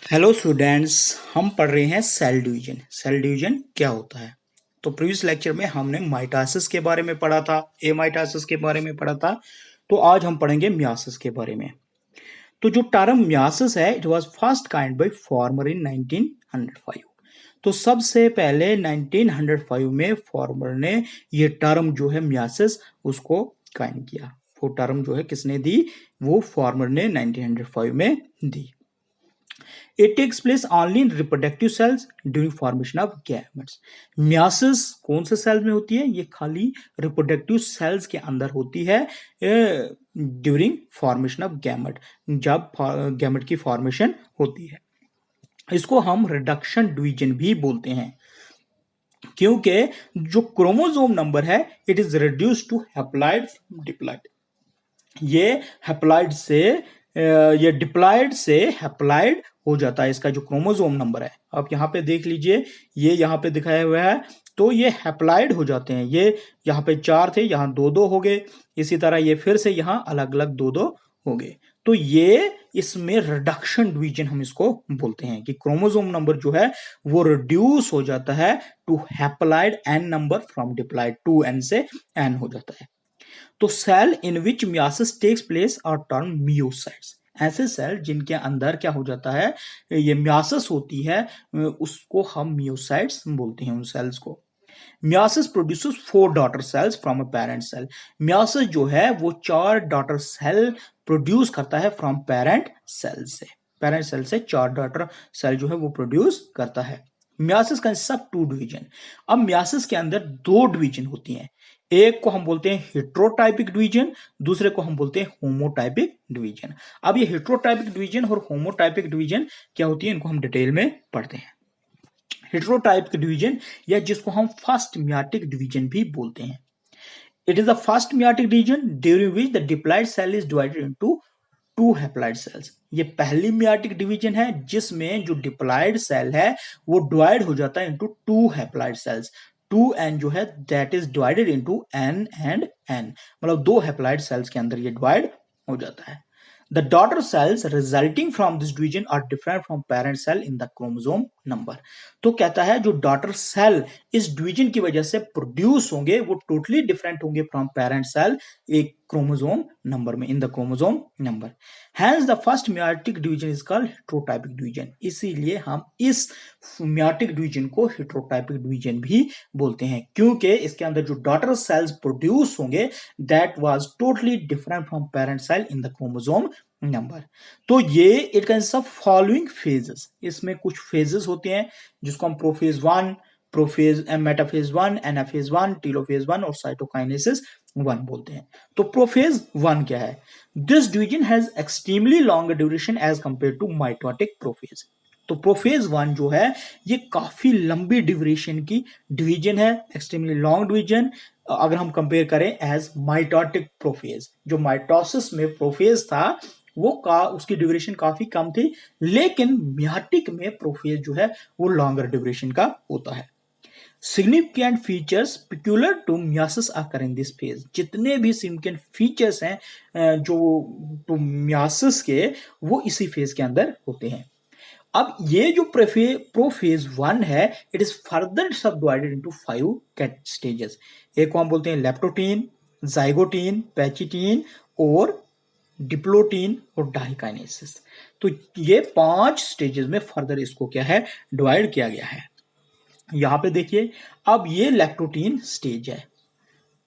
Hello students, हम पढ़ रहे हैं सेल डिवीजन। सेल डिवीजन क्या होता है? तो प्रीवियस लेक्चर में हमने माइटोसिस के बारे में पढ़ा था, एमाइटोसिस के बारे में पढ़ा था। तो आज हम पढ़ेंगे मियोसिस के बारे में। तो जो टर्म मियोसिस है, it was first coined by Farmer in 1905। तो सबसे पहले 1905 में फॉर्मर ने ये टर्म जो है मियोसिस उसको काइन किया। वो टर्म जो है किसने दी? वो फॉर्मर ने 1905 में दी। It takes place only in reproductive cells during formation of gametes. Meiosis कौन से सेल में होती है? ये खाली रिप्रोडक्टिव सेल्स के अंदर होती है ड्यूरिंग फॉर्मेशन ऑफ गैमेट, जब गैमेट की फॉर्मेशन होती है। इसको हम रिडक्शन डिवीजन भी बोलते हैं, क्योंकि जो क्रोमोसोम नंबर है it is reduce to haploid diploid. ये हैप्लॉइड से ये डिप्लॉइड से हैप्लॉइड हो जाता है। इसका जो क्रोमोसोम नंबर है, आप यहाँ पे देख लीजिए, ये यहाँ पे दिखाया हुआ है। तो ये हैप्लॉइड हो जाते हैं। ये यहाँ पे 4 थे, यहाँ 2-2 हो गए। इसी तरह ये फिर से यहाँ अलग अलग 2-2 हो गए। तो ये इसमें रिडक्शन डिवीजन हम इसको बोलते हैं कि क्रोमोसोम नंबर जो है वो रिड्यूस हो जाता है to haploid n number from diploid 2n से n हो जाता है। तो cell in which meiosis takes place are termed meiocytes. ऐसे सेल जिनके अंदर क्या हो जाता है, ये मियोसिस होती है, उसको हम मियोसाइट्स बोलते हैं उन सेल्स को। Meiosis produces 4 daughter cells from a parent cell. Meiosis जो है वो 4 डॉटर सेल प्रोड्यूस करता है फ्रॉम पेरेंट सेल से। पेरेंट सेल से 4 डॉटर सेल जो है वो प्रोड्यूस करता है। Meiosis consist of 2 division. अब मियोसिस के अंदर 2 डिवीजन होती हैं। एक को हम बोलते हैं हेट्रोटाइपिक डिवीजन, दूसरे को हम बोलते हैं होमोटाइपिक डिवीजन। अब ये हेट्रोटाइपिक डिवीजन और होमोटाइपिक डिवीजन क्या होती है, इनको हम डिटेल में पढ़ते हैं। हेट्रोटाइपिक डिवीजन, या जिसको हम फर्स्ट मियोटिक डिवीजन भी बोलते हैं, it is the first meiotic division during which the diploid cell is divided into 2 haploid cells. ये पहली मियोटिक डिवीजन है जिसमें जो डिप्लॉइड सेल है वो डिवाइड हो जाता है इनटू 2 हैप्लॉइड सेल्स। 2n जो है that is divided into n and n, मतलब 2 हैप्लॉइड सेल्स के अंदर ये डिवाइड हो जाता है। The daughter cells resulting from this division are different from parent cell in the chromosome number। तो कहता है जो डॉटर सेल इस डिवीजन की वजह से प्रोड्यूस होंगे वो टोटली डिफरेंट होंगे फ्रॉम पेरेंट सेल एक क्रोमोसोम नंबर में, in the chromosome number. Hence the first meiotic division is called heterotypic division. इसीलिए हम इस मियोटिक डिवीजन को हेट्रोटाइपिक डिवीजन भी बोलते हैं, क्योंकि इसके अंदर जो डॉटर सेल्स प्रोड्यूस होंगे that was totally different from parent cell in the chromosome number. तो ये it consist of following phases. इसमें कुछ फेजेस होते हैं जिसको हम prophase 1, prophase metaphase 1, anaphase 1, telophase 1 और साइटोकाइनेसिस 1 बोलते हैं। तो प्रोफेज 1 क्या है? This division has extremely long duration as compare to mitotic prophase. तो प्रोफेज 1 जो है ये काफी लंबी ड्यूरेशन की डिवीजन है, एक्सट्रीमली लॉन्ग डिवीजन, अगर हम कंपेयर करें एज माइटोटिक प्रोफेज। जो माइटोसिस में प्रोफेज था वो उसकी ड्यूरेशन काफी कम थी, लेकिन मियोटिक में प्रोफेज जो है वो लॉन्गर ड्यूरेशन का होता है। Significant features peculiar to meiosis आकर इन दिस फेज। जितने भी सिग्निफिकेंट फीचर्स हैं जो टू मियोसिस के, वो इसी फेज के अंदर होते हैं। अब ये जो प्रोफेज 1 है इट इज फर्दर सब डिवाइडेड इनटू 5 स्टेजेस। एक को हम बोलते हैं लेप्टोटीन, जाइगोटीन, पैचिटीन और डिप्लोटीन और डाइकाइनेसिस। तो ये 5 स्टेजेस में फर्दर इसको क्या है, डिवाइड किया गया है। यहां पे देखिए, अब ये लैक्टोटीन स्टेज है।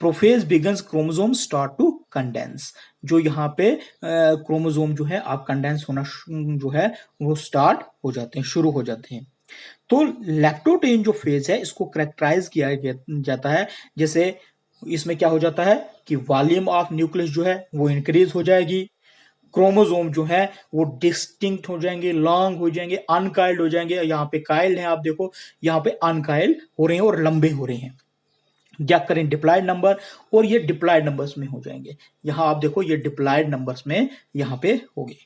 Prophase begins chromosome start to condense. जो यहाँ पे क्रोमोसोम जो है आप कंडेंस होना जो है वो स्टार्ट हो जाते हैं, शुरू हो जाते हैं। तो लैक्टोटेन जो फेज है इसको करेक्टराइज किया जाता है, जैसे इसमें क्या हो जाता है कि वॉल्यूम ऑफ न्यूक्लियस जो है वो इंक्रीज हो जाएगी, क्रोमोसोम जो है वो डिस्टिंक्ट हो जाएंगे, लॉन्ग हो जाएंगे, अनकाइल्ड हो जाएंगे। यहाँ पे काइल्ड है, आप देखो यहाँ पे अनकाइल्ड हो रहे हैं और लंबे हो रहे हैं। क्या करें डिप्लॉइड नंबर, और ये डिप्लॉइड नंबर्स में हो जाएंगे। यहां आप देखो ये डिप्लॉइड नंबर्स में यहां पे हो गए।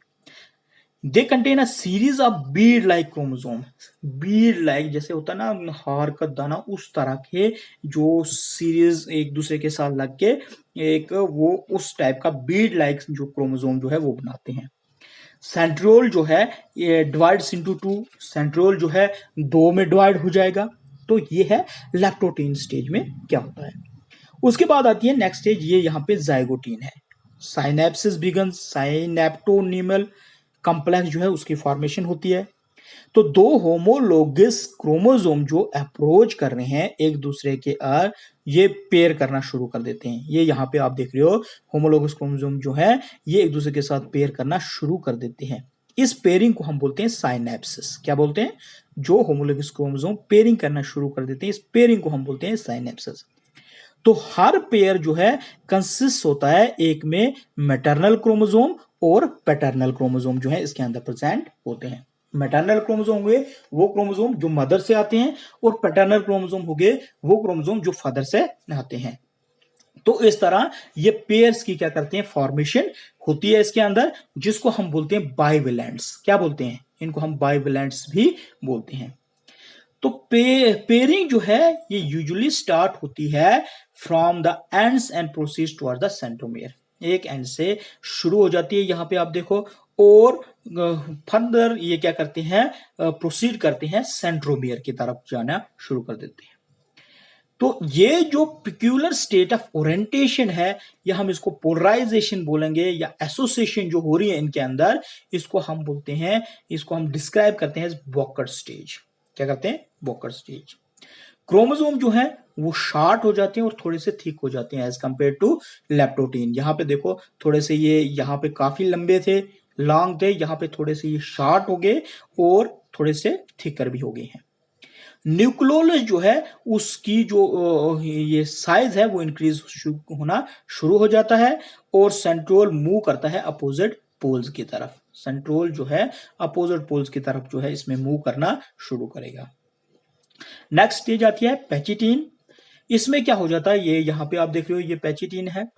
They contain a series of Beed like chromosome. Beed like जैसे होता है ना हार का दाना, उस तरह के जो सीरीज एक दूसरे के साथ लग के एक वो उस टाइप का बीड लाइक जो क्रोमोसोम जो है वो बनाते हैं। सेंट्रियोल जो है ये डिवाइड्स इनटू टू, सेंट्रियोल जो है दो में डिवाइड हो जाएगा। तो ये है लैक्टोटीन स्टेज में क्या होता है। उसके बाद आती है नेक्स्ट स्टेज, ये यहाँ पे जाइगोटीन है। साइनेप्सिस बिगन्स, साइनेप्टोनीमल कॉम्प्लेक्स जो है उसकी फॉर्मेशन होती है। तो दो होमोलोगस क्रोमोसोम जो अप्रोच कर रहे हैं एक दूसरे के ये पेयर करना शुरू कर देते हैं। ये यहाँ पे आप देख रहे हो होमोलोगस क्रोमोसोम जो है ये एक दूसरे के साथ पेयर करना शुरू कर देते हैं। इस पेयरिंग को हम बोलते हैं साइनेप्सिस। क्या बोलते हैं? जो होमोलोगस क्रोमोसोम पेयरिंग करना शुरू कर देते हैं इस पेयरिंग को हम बोलते हैं साइनेप्सिस। तो हर पेयर जो है कंसिस्ट होता है एक में मैटरनल क्रोमोसोम और पैटर्नल क्रोमोसोम जो है इसके अंदर प्रेजेंट होते हैं। मैटरनल क्रोमोसोम हुए वो क्रोमोसोम जो मदर से आते हैं और पैटर्नल क्रोमोसोम हो गए वो क्रोमोसोम जो फादर से आते हैं। तो इस तरह ये पेयर्स की क्या करते हैं फॉर्मेशन होती है इसके अंदर, जिसको हम बोलते हैं बाइवेलेंट्स। क्या बोलते हैं? इनको हम बाइवेलेंट्स भी बोलते हैं। तो पेयरिंग जो है ये यूजुअली स्टार्ट होती है from the ends and proceeds toward the centromere. एक एंड से शुरू हो जाती है यहाँ पे आप देखो, और फर्दर ये क्या करते हैं प्रोसीड करते हैं सेंट्रोमियर की तरफ जाना शुरू कर देते हैं। तो ये जो पिक्यूलर स्टेट ऑफ ओरिएंटेशन है या हम इसको पोलराइजेशन बोलेंगे या एसोसिएशन जो हो रही है इनके अंदर, इसको हम बोलते हैं, इसको हम डिस्क्राइब करते हैं वॉकर स्टेज। क्या करते हैं? Walker stage. क्रोमोसोम जो है वो शार्ट हो जाते हैं और थोड़े से थिक हो जाते हैं एज कंपेयर टू लेप्टोटीन। यहाँ पे देखो थोड़े से ये यहाँ पे काफी लंबे थे, लॉन्ग थे, यहाँ पे थोड़े से ये शार्ट हो गए और थोड़े से थिकर भी हो गए हैं। न्यूक्लियोलस जो है उसकी जो ये साइज है वो इंक्रीज होना शुरू हो जाता है और सेंट्रोल मूव करता है अपोजिट पोल्स की तरफ। सेंट्रोल जो है अपोजिट पोल्स की तरफ जो है इसमें मूव करना शुरू करेगा। नेक्स्ट स्टेज आती है पैचिटीन। इसमें क्या हो जाता है, ये यहां पे आप देख रहे हो ये पैचिटीन है।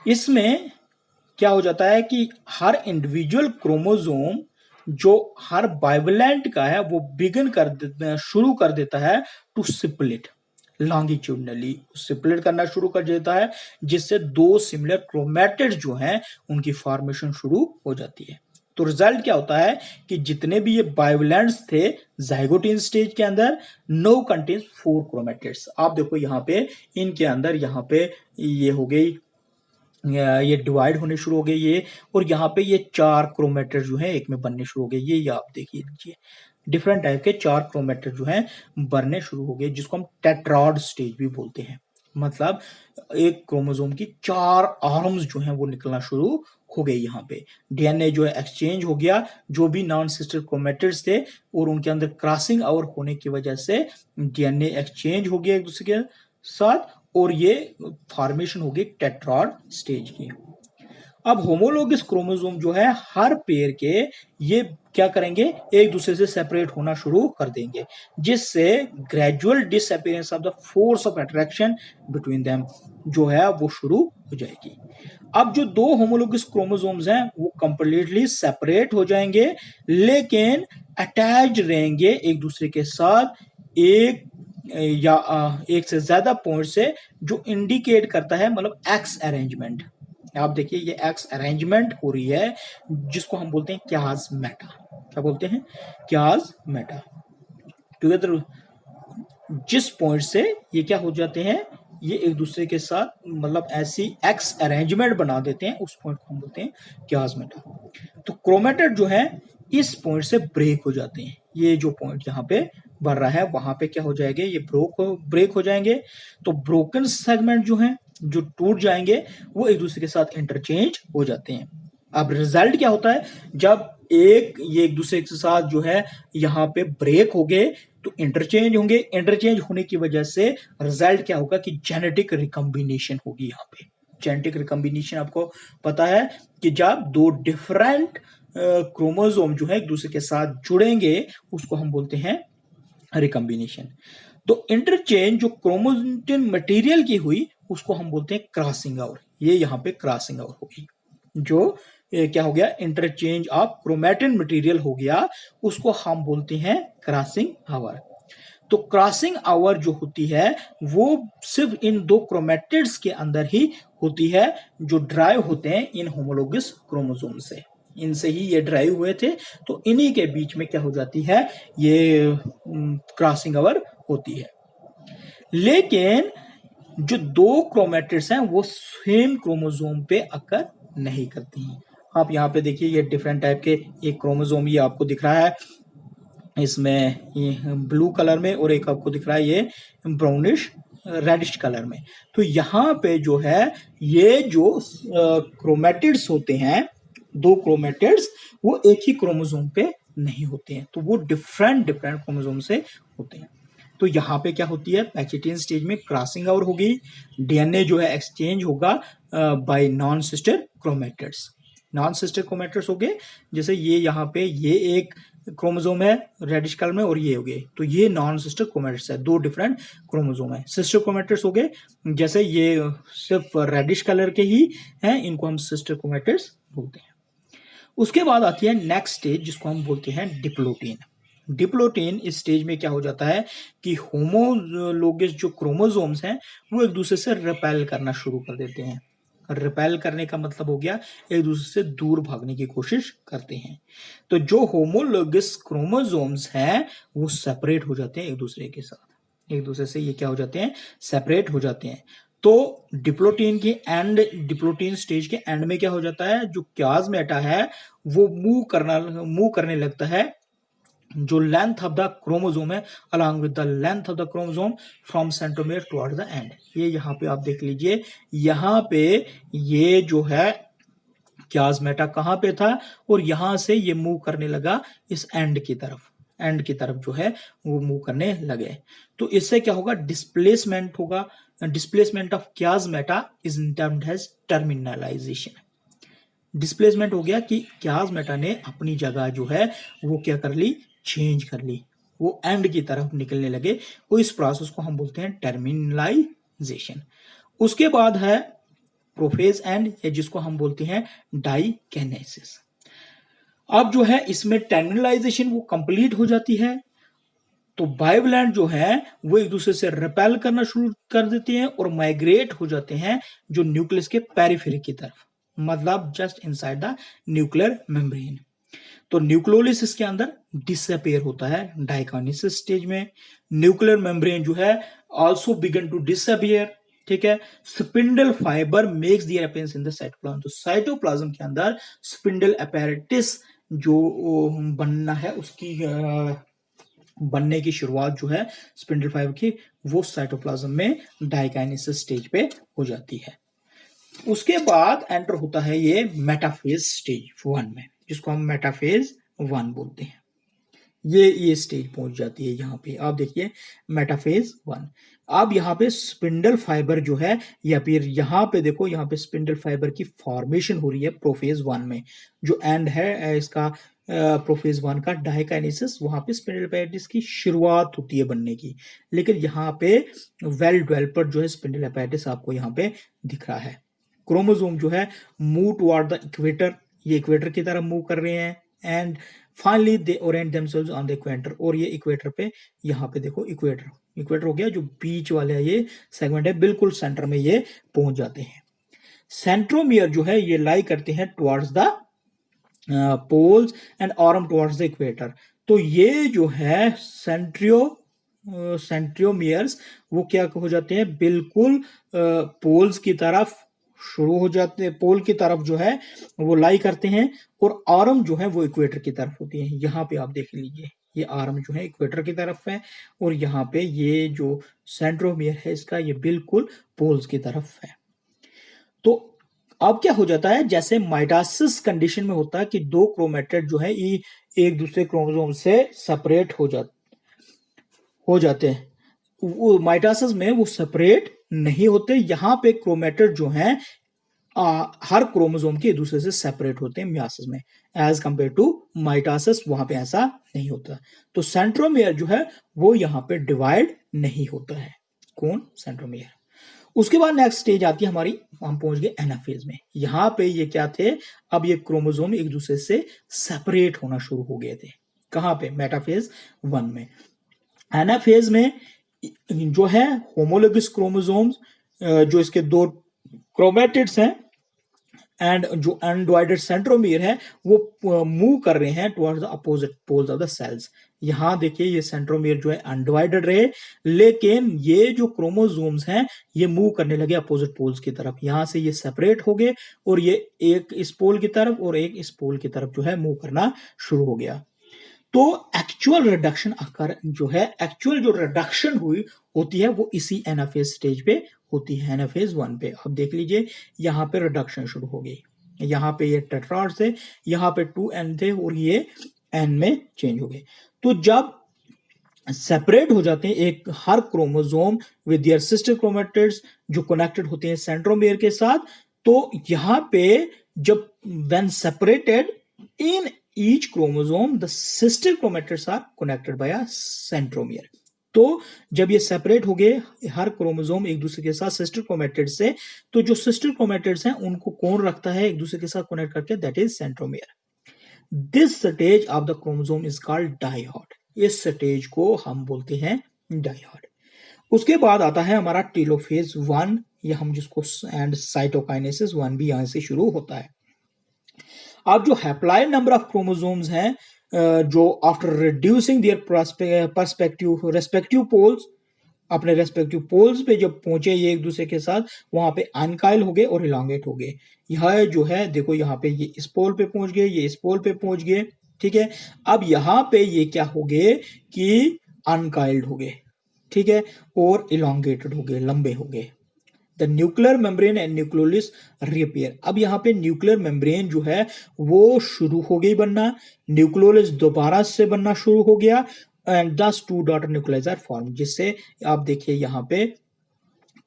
इसमें क्या हो जाता है कि हर इंडिविजुअल क्रोमोसोम जो हर बाइवेलेंट का है वो बिगिन कर शुरू कर देता है टू स्प्लिट लॉन्गिट्यूडनली, स्प्लिट करना शुरू कर देता है, जिससे दो सिमिलर क्रोमैटिड्स जो हैं उनकी फॉर्मेशन शुरू हो जाती है। तो रिजल्ट क्या होता है कि जितने भी ये बाइवेलेंट्स थे जाइगोटीन स्टेज के अंदर नो कंटेन्स 4 क्रोमैटिड्स। आप देखो यहाँ पे इनके अंदर यहाँ पे ये हो गई, ये डिवाइड होने शुरू हो गए ये, और यहाँ पे ये 4 क्रोमैटिड जो है एक में बनने शुरू हो गए। ये आप देखिए लीजिए डिफरेंट टाइप के 4 क्रोमैटिड जो हैं बनने शुरू हो गए, जिसको हम टेट्राड स्टेज भी बोलते हैं। मतलब एक क्रोमोसोम की 4 आर्म्स जो हैं वो निकलना शुरू हो गए। यहाँ पे डीएनए जो है एक्सचेंज हो गया, जो भी नॉन सिस्टर क्रोमैटिड्स थे और उनके अंदर क्रॉसिंग ओवर होने की वजह से डीएनए एक्सचेंज हो गया एक दूसरे के साथ और ये फॉर्मेशन हो गई टेट्राड स्टेज की। अब होमोलोगस क्रोमोसोम जो है हर पेयर के ये क्या करेंगे एक दूसरे से सेपरेट होना शुरू कर देंगे, जिससे gradual disappearance of the force of attraction between them जो है वो शुरू हो जाएगी। अब जो दो होमोलोगस क्रोमोसोम्स हैं वो कंप्लीटली सेपरेट हो जाएंगे, लेकिन अटैच रहेंगे एक दूसरे के साथ एक या एक से ज्यादा पॉइंट से, जो इंडिकेट करता है मतलब एक्स अरेंजमेंट। आप देखिए ये एक्स अरेंजमेंट हो रही है, जिसको हम बोलते हैं क्याज़मेटा। क्या बोलते हैं? क्याज़मेटा। टुगेदर जिस पॉइंट से ये क्या हो जाते हैं, ये एक दूसरे के साथ मतलब ऐसी एक्स अरेंजमेंट बना देते हैं, उस पॉइंट को हम बोलते हैं क्याज़मेटा। तो क्रोमैटिड जो है इस पॉइंट से ब्रेक हो जाते हैं। ये जो पॉइंट यहाँ पे बढ़ रहा है वहां पे क्या हो जाएंगे, ये ब्रेक हो जाएंगे। तो ब्रोकन सेगमेंट जो है जो टूट जाएंगे वो एक दूसरे के साथ इंटरचेंज हो जाते हैं। अब रिजल्ट क्या होता है, जब ये एक दूसरे के साथ जो है यहाँ पे ब्रेक हो गए तो इंटरचेंज होंगे। इंटरचेंज होने की वजह से रिजल्ट क्या होगा कि जेनेटिक रिकॉम्बिनेशन होगी। यहाँ पे जेनेटिक रिकॉम्बिनेशन आपको पता है कि जब दो डिफरेंट क्रोमोसोम जो है एक दूसरे के साथ जुड़ेंगे उसको हम बोलते हैं रिकॉम्बिनेशन। तो इंटरचेंज जो क्रोमोटिन मटेरियल की हुई उसको हम बोलते हैं क्रॉसिंग ओवर। ये यहाँ पे क्रॉसिंग ओवर होगी, जो क्या हो गया इंटरचेंज ऑफ क्रोमैटिन मटेरियल हो गया, उसको हम बोलते हैं क्रॉसिंग ओवर। तो क्रॉसिंग ओवर जो होती है वो सिर्फ इन दो क्रोमैटिड्स के अंदर ही होती है जो ड्राइव होते हैं इन होमोलोगस क्रोमोसोम से। इनसे ही ये ड्राइव हुए थे, तो इन्हीं के बीच में क्या हो जाती है, ये क्रॉसिंग ओवर होती है। लेकिन जो दो क्रोमेटिड्स हैं वो सेम क्रोमोसोम पे अकर नहीं करती हैं। आप यहाँ पे देखिए, ये डिफरेंट टाइप के एक क्रोमोसोम ये आपको दिख रहा है इसमें, ये ब्लू कलर में, और एक आपको दिख रहा है ये ब्राउनिश रेडिश कलर में। तो यहाँ पे जो है ये जो क्रोमेटिड्स होते हैं, दो क्रोमेटिड्स, वो एक ही क्रोमोसोम पे नहीं होते हैं, तो वो डिफरेंट डिफरेंट क्रोमोसोम से होते हैं। तो यहाँ पे क्या होती है, पैचेटियन स्टेज में क्रॉसिंग ओवर होगी, डीएनए जो है एक्सचेंज होगा bye non sister chromatids. Non sister chromatids हो गए, जैसे ये यहाँ पे ये एक क्रोमोसोम है रेडिश कलर में और ये हो गए, तो ये नॉन सिस्टर क्रोमेटिड्स है, दो डिफरेंट क्रोमोसोम है। सिस्टर क्रोमेटिड्स हो गए, जैसे ये सिर्फ रेडिश कलर के ही हैं, इनको हम सिस्टर क्रोमेटिड्स बोलते हैं। उसके बाद आती है नेक्स्ट स्टेज, जिसको हम बोलते हैं डिप्लोटीन। डिप्लोटीन इस स्टेज में क्या हो जाता है कि होमोलोगस जो क्रोमोसोम्स हैं वो एक दूसरे से रिपेल करना शुरू कर देते हैं। रिपेल करने का मतलब हो गया एक दूसरे से दूर भागने की कोशिश करते हैं। तो जो होमोलोगस क्रोमोसोम्स हैं वो सेपरेट हो जाते हैं एक दूसरे के साथ, एक दूसरे से ये क्या हो जाते हैं, सेपरेट हो जाते हैं। तो डिप्लोटीन स्टेज के एंड में क्या हो जाता है, जो क्याज़मेटा है वो मूव करने लगता है, जो लेंथ ऑफ द क्रोमोसोम है along with the length of the chromosome from centromere towards the end. ये यहाँ पे आप देख लीजिए, यहाँ पे ये जो है क्याज़मेटा कहाँ पे था, और यहां से ये मूव करने लगा इस एंड की तरफ, एंड की तरफ जो है वो मूव करने लगे। तो इससे क्या होगा, डिस्प्लेसमेंट होगा। Displacement of chiasmata is termed as terminalisation. Displacement हो गया कि क्याज़मेटा ने अपनी जगह जो है वो क्या कर ली, चेंज कर ली, वो एंड की तरफ निकलने लगे। वो इस प्रोसेस को हम बोलते हैं टर्मिनलाइजेशन। उसके बाद है प्रोफेज एंड, जिसको हम बोलते हैं डाइकेनेसिस। अब जो है इसमें टर्मिनलाइजेशन वो कंप्लीट हो जाती है, तो बायोवेलेंट जो है वो एक दूसरे से रिपेल करना शुरू कर देते हैं और माइग्रेट हो जाते हैं जो न्यूक्लियस के पेरिफेरी की तरफ, मतलब just inside the nuclear membrane. तो न्यूक्लियोलिसिस के अंदर डिसअपियर होता है डाइकाइनेसिस स्टेज में। न्यूक्लियर मेम्ब्रेन जो है आल्सो बिगन टू डिसअपियर, ठीक है। Spindle fibre makes there appearance in the cytoplasm. तो साइटोप्लाज्म के अंदर स्पिंडल अपैरेटिस जो बनना है, उसकी बनने की शुरुआत जो है स्पिंडल फाइबर की, वो साइटोप्लाज्म में डाइकाइनेसिस स्टेज पे हो जाती है। उसके बाद एंटर होता है ये मेटाफेज स्टेज 1 में, जिसको हम मेटाफेज 1 बोलते हैं। ये स्टेज पहुंच जाती है, यहाँ पे आप देखिए मेटाफेज 1। अब यहाँ पे स्पिंडल फाइबर जो है, या फिर यहाँ पे देखो, यहाँ पे स्पिंडल फाइबर की फॉर्मेशन हो रही है प्रोफेज 1 में। जो एंड है इसका प्रोफेज 1 का डाइकाइनेसिस, वहां पे स्पिंडल अपैरेटिस की शुरुआत होती है बनने की। लेकिन यहाँ पे वेल डेवलप्ड जो है स्पिंडल अपैरेटिस आपको यहाँ पे दिख रहा है। क्रोमोसोम जो है मूव टुवर्ड द इक्वेटर, ये इक्वेटर की तरफ मूव कर रहे हैं, and finally they Orient themselves on the equator. और ये इक्वेटर पे, यहाँ पे देखो इक्वेटर हो गया, जो बीच वाले ये सेगमेंट है बिल्कुल सेंटर में ये पहुंच जाते हैं। सेंट्रोमियर जो है ये लाई करते हैं towards the poles and arm towards the equator. तो ये जो है सेंट्रोमियर्स वो क्या हो जाते हैं, बिल्कुल पोल्स की तरफ शुरू हो जाते हैं, पोल की तरफ जो है वो लाई करते हैं, और आर्म जो है वो इक्वेटर की तरफ होती है। यहाँ पे आप देख लीजिए, ये आर्म जो है इक्वेटर की तरफ है, और यहाँ पे ये जो सेंट्रोमियर है इसका ये बिल्कुल पोल्स की तरफ है। तो अब क्या हो जाता है, जैसे माइटोसिस कंडीशन में होता है कि दो क्रोमेटिड जो है एक दूसरे क्रोमोसोम से सेपरेट हो जाते हैं, वो माइटोसिस में वो सेपरेट नहीं होते। यहाँ पे क्रोमेटिड जो है हर क्रोमोसोम के एक दूसरे से सेपरेट होते हैं मियासिस में, एज कंपेयर टू माइटोसिस वहां पे ऐसा नहीं होता। तो सेंट्रोमियर जो है वो यहाँ पे डिवाइड नहीं होता है। कौन, सेंट्रोमियर। उसके बाद नेक्स्ट स्टेज आती है हमारी, हम पहुंच गए एनाफेज में। यहाँ पे ये क्या थे, अब ये क्रोमोसोम एक दूसरे से सेपरेट होना शुरू हो गए थे। कहाँ पे, मेटाफेज 1 में। एनाफेज में जो है होमोलोगस क्रोमोसोम्स, जो इसके दो क्रोमेटिड्स हैं, एंड जो अनडिवाइडेड सेंट्रोमियर है वो मूव कर रहे हैं towards the opposite poles of the cells. यहां देखिए ये सेंट्रोमियर जो है अनडिवाइडेड रहे, लेकिन ये जो क्रोमोसोम्स हैं ये मूव करने लगे अपोजिट पोल्स की तरफ। यहां से ये सेपरेट हो गए और ये एक इस पोल की तरफ और एक इस पोल की तरफ जो है मूव करना शुरू हो गया। तो एक्चुअल रिडक्शन अकर जो है, एक्चुअल जो रिडक्शन हुई होती है वो इसी एनाफेज स्टेज पे होती है, एनाफेज 1 पे। अब देख लीजिए यहाँ पे रिडक्शन शुरू हो गई, यहाँ पे ये टेट्राड थे, यहाँ पे 2n थे और ये n में चेंज हो गए। तो जब सेपरेट हो जाते हैं एक हर chromosome with their sister chromatids जो कनेक्टेड होते हैं सेंट्रोमियर के साथ, तो यहाँ पे जब when separated in each chromosome the sister chromatids are connected by a centromere. तो जब ये सेपरेट हो गए हर क्रोमोसोम एक दूसरे के साथ सिस्टर क्रोमेटिड से, तो जो सिस्टर क्रोमेटिड्स हैं उनको कौन रखता है एक दूसरे के साथ कनेक्ट करके, that is centromere. This stage of the chromosome is called dyad. इस स्टेज को हम बोलते हैं डाइहॉड। उसके बाद आता है हमारा टेलोफेज 1, या हम जिसको एंड साइटोकाइनेसिस 1 भी यहां से शुरू होता है। अब जो हैप्लॉइड नंबर ऑफ क्रोमोसोम्स हैं जो after reducing their respective poles, अपने रेस्पेक्टिव पोल्स पे जब पहुंचे ये एक दूसरे के साथ, वहां पे अनकाइल हो गए और इलांगेट हो गए। यह जो है देखो यहाँ पे ये इस पोल पे पहुंच गए, ये इस पोल पे पहुंच गए, ठीक है। अब यहाँ पे ये क्या हो गए कि अनकाइल्ड हो गए, ठीक है, और इलांगेटेड हो गए, लंबे हो गए। The nuclear membrane and nucleolus reappear. अब यहाँ पे न्यूक्लियर मेम्ब्रेन जो है वो शुरू हो गई बनना, न्यूक्लियोलस दोबारा से बनना शुरू हो गया, एंड दस 2 डॉटर न्यूक्लियस आर फॉर्म, जिससे आप देखिए यहाँ पे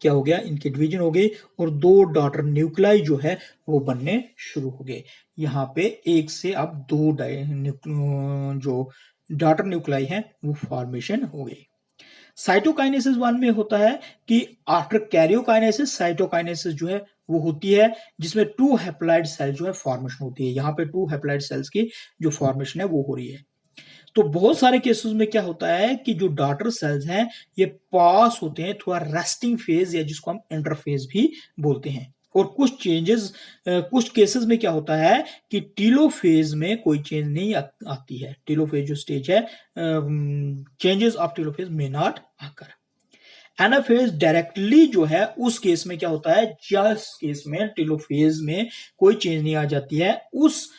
क्या हो गया, इनकी डिवीजन हो गई और 2 डॉटर न्यूक्लियाई जो है वो बनने शुरू हो गए। यहाँ पे एक से अब 2 जो डॉटर न्यूक्लियाई हैं वो फॉर्मेशन हो गई। साइटोकाइनेसिस 1 में होता है कि आफ्टर कैरियोकाइनेसिस साइटोकाइनेसिस जो है वो होती है, जिसमें 2 हैप्लॉइड सेल जो है फॉर्मेशन होती है। यहाँ पे 2 हैप्लॉइड सेल्स की जो फॉर्मेशन है वो हो रही है। तो बहुत सारे केसेस में क्या होता है कि जो डॉटर सेल्स हैं ये पास होते हैं थ्रू रेस्टिंग फेज, या जिसको हम इंटरफेज भी बोलते हैं। और कुछ केसेस में क्या होता है कि टीलोफेज में कोई चेंज नहीं आती है। टीलोफेज जो स्टेज है, changes of telophase may not आकर। एनाफेज डायरेक्टली जो है उस केस में क्या होता है, जिस केस में टेलोफेज में कोई चेंज नहीं आ जाती है, उस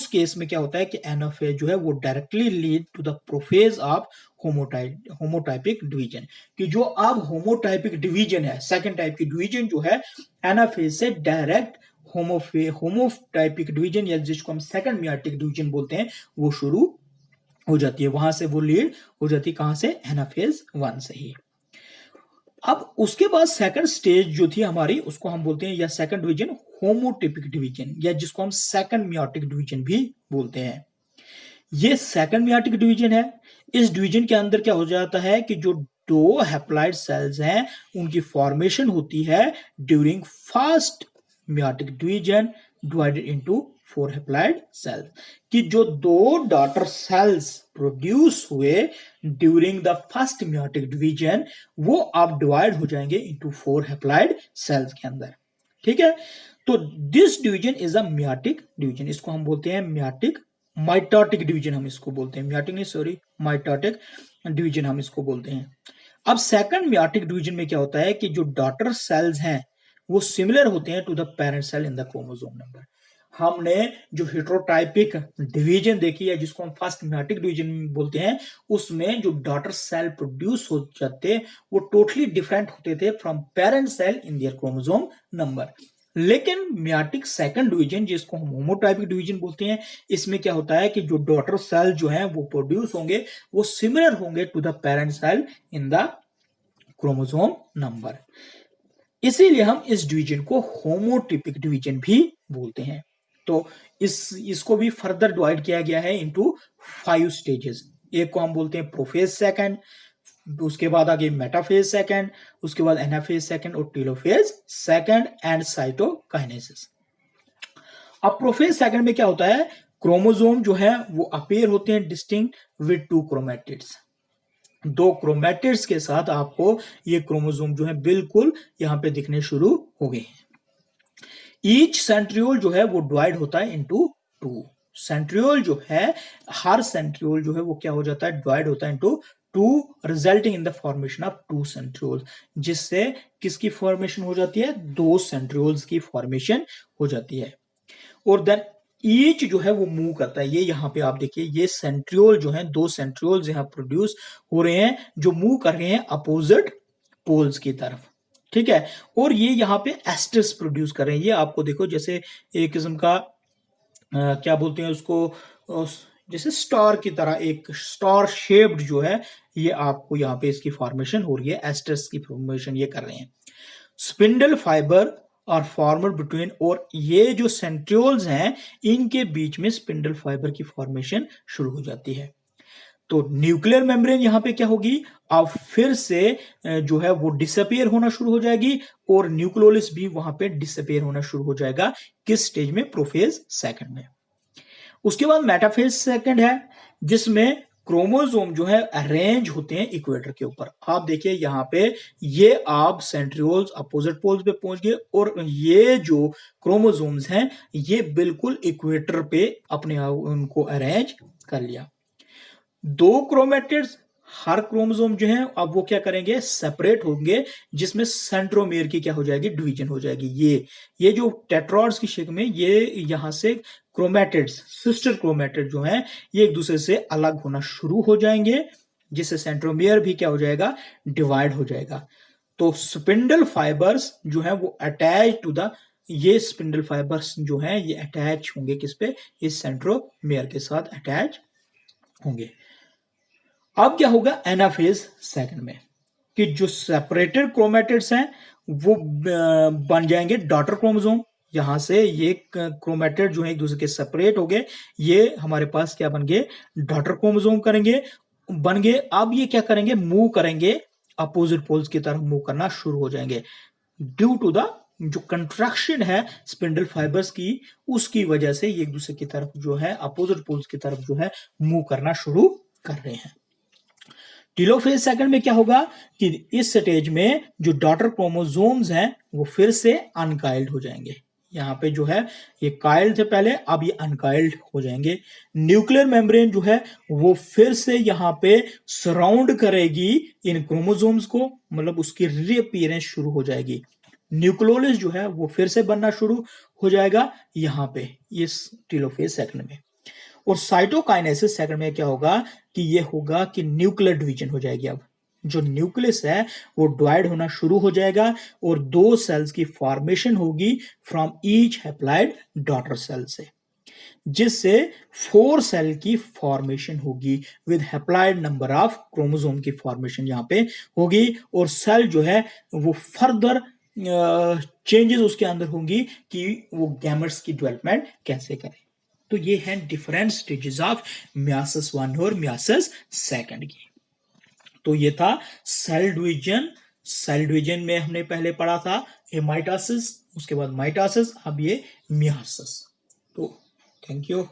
केस में क्या होता है कि एनाफेज जो है वो directly lead to the prophase of homotypic division. कि जो अब होमोटाइपिक डिवीजन है, सेकंड टाइप की डिवीजन जो है एनाफेज से डायरेक्ट होमोटाइपिक डिवीजन, या जिसको हम सेकंड मियाटिक डिवीजन बोलते हैं, वो शुरू हो जाती है। वहां से वो लीड हो जाती है, कहां से, एनाफेज 1 से ही। अब उसके बाद सेकंड स्टेज जो थी हमारी उसको हम बोलते हैं, या सेकंड डिवीजन होमोटिपिक डिवीजन, या जिसको हम सेकंड मियाटिक डिवीजन भी बोलते हैं। ये सेकंड मियाटिक डिवीजन है। इस डिवीजन के अंदर क्या हो जाता है कि जो 2 हैप्लॉइड सेल्स हैं उनकी फॉर्मेशन होती है during first meiotic division divided into 4 haploid cells. कि जो 2 डॉटर सेल्स प्रोड्यूस हुए during the first meiotic division वो अब डिवाइड हो जाएंगे इनटू 4 हैप्लॉइड सेल्स के अंदर, ठीक है। तो this division is a meiotic division. इसको हम बोलते हैं मियाटिक माइटोटिक डिवीजन, हम इसको बोलते हैं, मियाटिक नहीं सॉरी माइटोटिक डिवीजन हम इसको बोलते हैं। अब सेकंड मियाटिक डिवीजन में क्या होता है कि जो डॉटर सेल्स हैं वो सिमिलर होते हैं to the parent cell in the chromosome number. हमने जो हेटेरोटाइपिक डिवीजन देखी है जिसको हम फर्स्ट मियाटिक डिवीजन बोलते हैं, उसमें जो डॉटर सेल प्रोड्यूस हो जाते वो टोटली डिफरेंट होते थे from parent cell in their chromosome number. लेकिन मियाटिक सेकंड डिवीजन जिसको हम होमोटाइपिक डिवीजन बोलते हैं, इसमें क्या होता है कि जो डॉटर सेल जो है वो प्रोड्यूस होंगे वो सिमिलर होंगे to the parent cell in the chromosome number. इसीलिए हम इस डिवीजन को होमोटिपिक डिवीजन भी बोलते हैं। तो इसको भी फर्दर डिवाइड किया गया है इनटू 5 स्टेजेस। एक को हम बोलते हैं प्रोफेज सेकंड, उसके बाद आगे मेटाफेज सेकंड, उसके बाद एनाफेज सेकंड और टेलोफेज सेकंड एंड साइटोकाइनेसिस। अब प्रोफेज सेकंड में क्या होता है, क्रोमोसोम जो है वो अपीयर होते हैं डिस्टिंक्ट विद 2 क्रोमेटिड्स। 2 क्रोमेटिड्स के साथ आपको ये क्रोमोसोम जो है बिल्कुल यहां पे दिखने शुरू हो गए हैं। ईच सेंट्रियोल जो है वो डिवाइड होता है इनटू टू। सेंट्रियोल जो है, हर सेंट्रियोल जो है वो क्या हो जाता है, डिवाइड होता है into two, resulting in the formation of two centrioles, जिससे किसकी फॉर्मेशन हो जाती है, दो सेंट्रियोल्स की फॉर्मेशन हो जाती है। और देन ईच जो है वो मूव करता है, ये यहाँ पे आप देखिए, ये सेंट्रियोल जो है, दो सेंट्रियोल्स यहाँ प्रोड्यूस हो रहे हैं जो मूव कर रहे हैं अपोजिट पोल्स की तरफ, ठीक है। और ये यहाँ पे एस्टर्स प्रोड्यूस कर रहे हैं, ये आपको देखो जैसे एक किस्म का क्या बोलते हैं उसको, जैसे स्टार की तरह, एक स्टार शेप्ड जो है, ये आपको यहाँ पे इसकी फॉर्मेशन हो रही है, एस्टर्स की फॉर्मेशन ये कर रहे हैं। स्पिंडल फाइबर और फॉर्मड बिटवीन, और ये जो सेंट्रियोल्स हैं इनके बीच में स्पिंडल फाइबर की फॉर्मेशन शुरू हो जाती है। तो न्यूक्लियर मेम्ब्रेन यहां पे क्या होगी, अब फिर से जो है वो डिसअपियर होना शुरू हो जाएगी, और न्यूक्लियोलिस भी वहां पे डिसअपियर होना शुरू हो जाएगा। किस स्टेज में, प्रोफेज सेकंड में। उसके बाद मेटाफेज सेकंड है, जिसमें क्रोमोसोम जो है अरेंज होते हैं इक्वेटर के ऊपर। आप देखिए यहाँ पे, ये आप सेंट्रियोल्स अपोजिट पोल्स पे पहुंच गए, और ये जो क्रोमोसोम्स हैं ये बिल्कुल इक्वेटर पे अपने आप उनको अरेंज कर लिया। दो क्रोमेटिड्स, हर क्रोमोसोम जो है अब वो क्या करेंगे, सेपरेट होंगे, जिसमें सेंट्रोमेयर की क्या हो जाएगी, डिवीजन हो जाएगी। ये जो टेट्रॉड्स की शेप में, ये यहां से क्रोमेटिड्स, सिस्टर क्रोमेटिड जो हैं, ये एक दूसरे से अलग होना शुरू हो जाएंगे, जिससे सेंट्रोमेयर भी क्या हो जाएगा, डिवाइड हो जाएगा। तो स्पिंडल फाइबर्स जो है वो अटैच टू द, ये स्पिंडल फाइबर्स जो हैं ये अटैच होंगे किस पे, इस सेंट्रोमेयर के साथ अटैच होंगे। अब क्या होगा एनाफेज सेकंड में, कि जो सेपरेटेड क्रोमेटिड्स हैं वो बन जाएंगे डॉटर क्रोमोसोम। यहां से ये क्रोमेटिड जो है एक दूसरे के सेपरेट हो गए, ये हमारे पास क्या बन गए, डॉटर क्रोमोसोम करेंगे, बन गए। अब ये क्या करेंगे, मूव करेंगे अपोजिट पोल्स की तरफ, मूव करना शुरू हो जाएंगे ड्यू टू द जो कंट्रैक्शन है स्पिंडल फाइबर्स की, उसकी वजह से ये एक दूसरे की तरफ जो है, अपोजिट पोल्स की तरफ जो है मूव करना शुरू कर रहे हैं। टीलोफेज सेकंड में क्या होगा कि इस स्टेज में जो डॉटर क्रोमोसोम्स हैं वो फिर से अनकाइल्ड हो जाएंगे। यहाँ पे जो है ये काइल्ड थे पहले, अब ये अनकाइल्ड हो जाएंगे। न्यूक्लियर मेम्ब्रेन जो है वो फिर से यहाँ पे सराउंड करेगी इन क्रोमोसोम्स को, मतलब उसकी रीअपीयरेंस शुरू हो जाएगी। न्यूक्लियोलस जो है वो फिर से बनना शुरू हो जाएगा यहाँ पे इस टीलोफेज सेकंड में। और साइटोकाइनेसिस सेकंड में क्या होगा कि ये होगा कि न्यूक्लियर डिवीजन हो जाएगी। अब जो न्यूक्लियस है वो डिवाइड होना शुरू हो जाएगा, और दो सेल्स की फॉर्मेशन होगी from each haploid daughter cell से, जिससे 4 सेल की फॉर्मेशन होगी with haploid number of chromosome की फॉर्मेशन यहाँ पे होगी। और सेल जो है वो फर्दर चेंजेस उसके अंदर होंगी कि वो गैमेट्स की डेवलपमेंट कैसे करें। तो ये हैं डिफरेंट स्टेजेस ऑफ मियासिस 1 और मियासिस सेकंड की। तो ये था सेल डिवीजन। सेल डिवीजन में हमने पहले पढ़ा था माइटोसिस, उसके बाद माइटोसिस, अब ये मियासिस। तो थैंक यू।